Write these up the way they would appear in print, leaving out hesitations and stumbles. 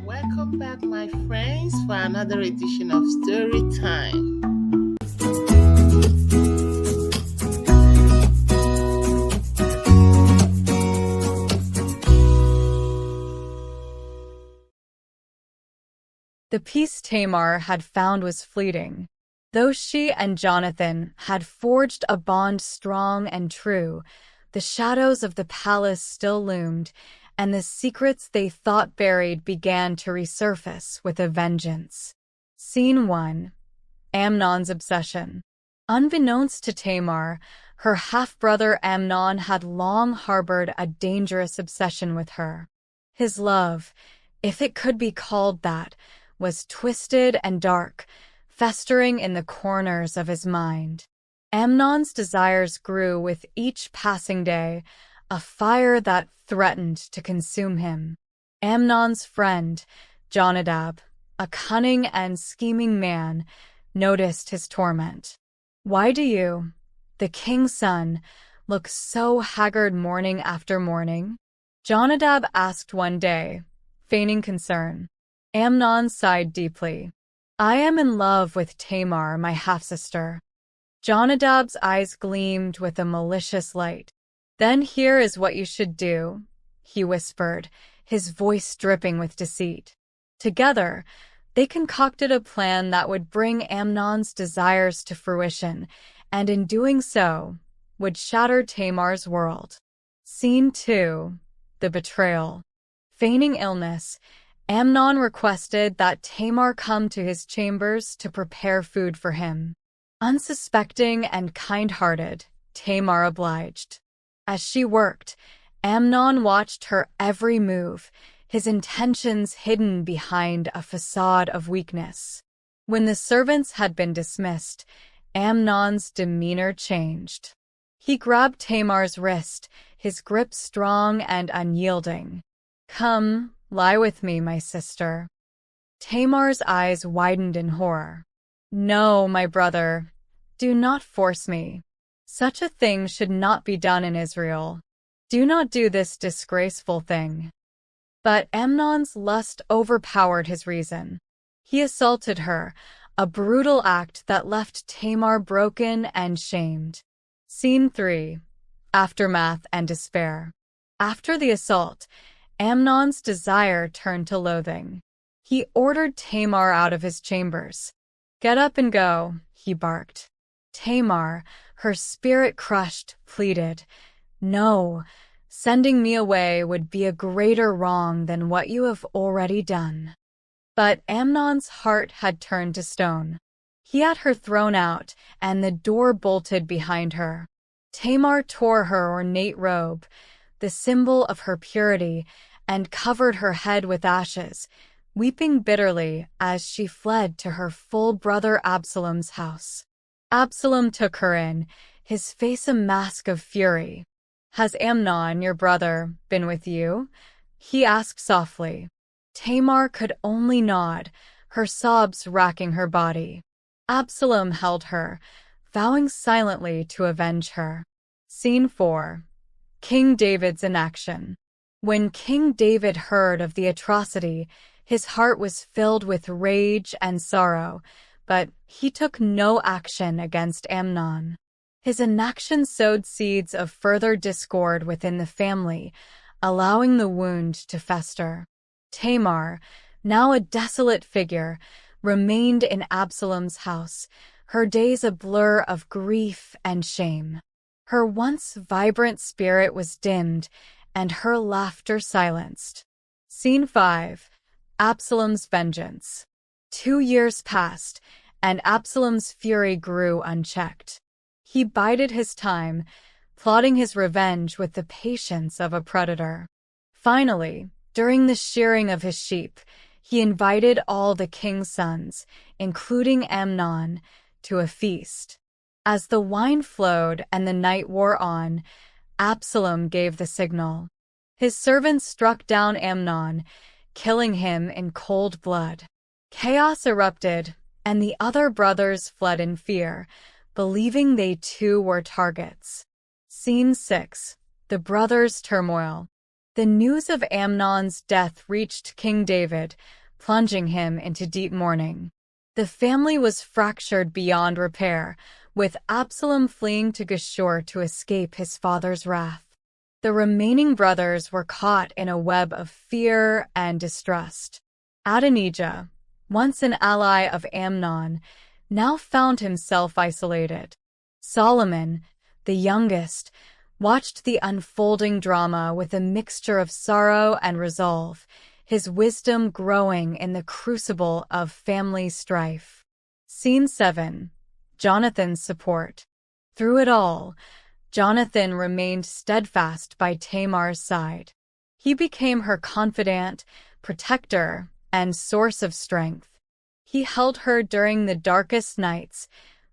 Welcome back, my friends, for another edition of Story Time. The peace Tamar had found was fleeting. Though she and Jonathan had forged a bond strong and true, the shadows of the palace still loomed, and the secrets they thought buried began to resurface with a vengeance. Scene 1. Amnon's obsession. Unbeknownst to Tamar, her half-brother Amnon had long harbored a dangerous obsession with her. His love, if it could be called that, was twisted and dark, festering in the corners of his mind. Amnon's desires grew with each passing day, a fire that threatened to consume him. Amnon's friend, Jonadab, a cunning and scheming man, noticed his torment. "Why do you, the king's son, look so haggard morning after morning?" Jonadab asked one day, feigning concern. Amnon sighed deeply. "I am in love with Tamar, my half-sister." Jonadab's eyes gleamed with a malicious light. "Then here is what you should do," he whispered, his voice dripping with deceit. Together, they concocted a plan that would bring Amnon's desires to fruition, and in doing so, would shatter Tamar's world. Scene 2. The betrayal. Feigning illness, Amnon requested that Tamar come to his chambers to prepare food for him. Unsuspecting and kind-hearted, Tamar obliged. As she worked, Amnon watched her every move, his intentions hidden behind a facade of weakness. When the servants had been dismissed, Amnon's demeanor changed. He grabbed Tamar's wrist, his grip strong and unyielding. "Come, lie with me, my sister." Tamar's eyes widened in horror. "No, my brother, do not force me. Such a thing should not be done in Israel. Do not do this disgraceful thing." But Amnon's lust overpowered his reason. He assaulted her, a brutal act that left Tamar broken and shamed. Scene 3. Aftermath and despair. After the assault, Amnon's desire turned to loathing. He ordered Tamar out of his chambers. "Get up and go," he barked. Tamar, her spirit crushed, pleaded, "No, sending me away would be a greater wrong than what you have already done." But Amnon's heart had turned to stone. He had her thrown out, and the door bolted behind her. Tamar tore her ornate robe, the symbol of her purity, and covered her head with ashes, weeping bitterly as she fled to her full brother Absalom's house. Absalom took her in, his face a mask of fury. "Has Amnon, your brother, been with you?" he asked softly. Tamar could only nod, her sobs racking her body. Absalom held her, vowing silently to avenge her. Scene 4. King David's inaction. When King David heard of the atrocity, his heart was filled with rage and sorrow, but he took no action against Amnon. His inaction sowed seeds of further discord within the family, allowing the wound to fester. Tamar, now a desolate figure, remained in Absalom's house, her days a blur of grief and shame. Her once vibrant spirit was dimmed, and her laughter silenced. Scene 5. Absalom's vengeance. 2 years passed, and Absalom's fury grew unchecked. He bided his time, plotting his revenge with the patience of a predator. Finally, during the shearing of his sheep, he invited all the king's sons, including Amnon, to a feast. As the wine flowed and the night wore on, Absalom gave the signal. His servants struck down Amnon, killing him in cold blood. Chaos erupted, and the other brothers fled in fear, believing they too were targets. Scene 6. The brothers' turmoil. The news of Amnon's death reached King David, plunging him into deep mourning. The family was fractured beyond repair, with Absalom fleeing to Geshur to escape his father's wrath. The remaining brothers were caught in a web of fear and distrust. Adonijah, once an ally of Amnon, now found himself isolated. Solomon, the youngest, watched the unfolding drama with a mixture of sorrow and resolve, his wisdom growing in the crucible of family strife. Scene 7. Jonathan's support. Through it all, Jonathan remained steadfast by Tamar's side. He became her confidant, protector, and source of strength. He held her during the darkest nights,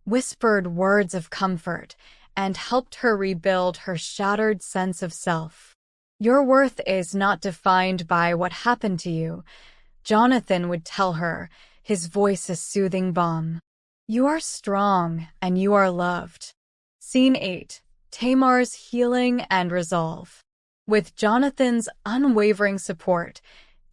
whispered words of comfort, and helped her rebuild her shattered sense of self. "Your worth is not defined by what happened to you," Jonathan would tell her, his voice a soothing balm. "You are strong and you are loved." Scene 8. Tamar's healing and resolve. With Jonathan's unwavering support,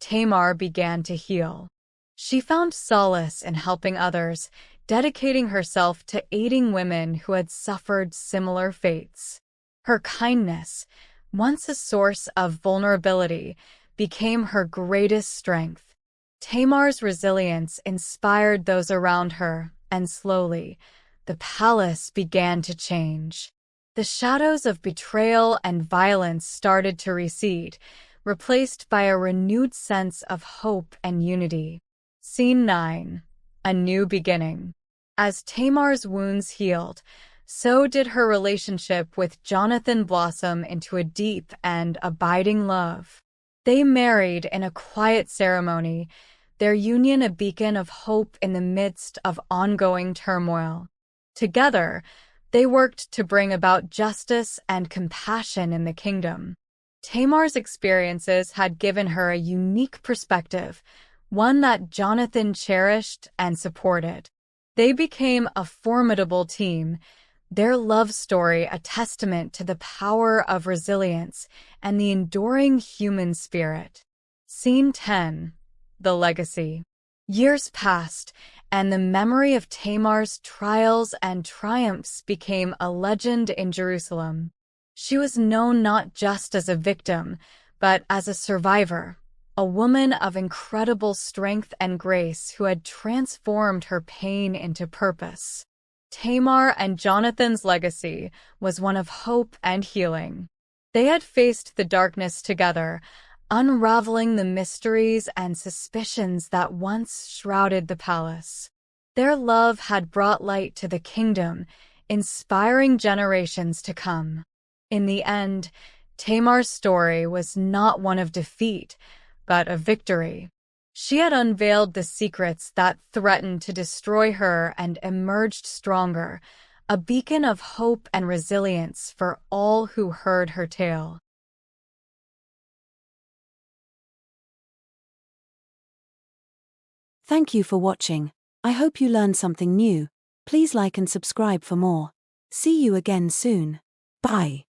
Tamar began to heal. She found solace in helping others, dedicating herself to aiding women who had suffered similar fates. Her kindness, once a source of vulnerability, became her greatest strength. Tamar's resilience inspired those around her, and slowly, the palace began to change. The shadows of betrayal and violence started to recede, replaced by a renewed sense of hope and unity. Scene 9. A new beginning. As Tamar's wounds healed, so did her relationship with Jonathan blossom into a deep and abiding love. They married in a quiet ceremony, their union a beacon of hope in the midst of ongoing turmoil. Together, they worked to bring about justice and compassion in the kingdom. Tamar's experiences had given her a unique perspective, one that Jonathan cherished and supported. They became a formidable team, their love story a testament to the power of resilience and the enduring human spirit. Scene 10. The legacy. Years passed, and the memory of Tamar's trials and triumphs became a legend in Jerusalem. She was known not just as a victim, but as a survivor, a woman of incredible strength and grace who had transformed her pain into purpose. Tamar and Jonathan's legacy was one of hope and healing. They had faced the darkness together, unraveling the mysteries and suspicions that once shrouded the palace. Their love had brought light to the kingdom, inspiring generations to come. In the end, Tamar's story was not one of defeat, but of victory. She had unveiled the secrets that threatened to destroy her and emerged stronger, a beacon of hope and resilience for all who heard her tale. Thank you for watching. I hope you learned something new. Please like and subscribe for more. See you again soon. Bye.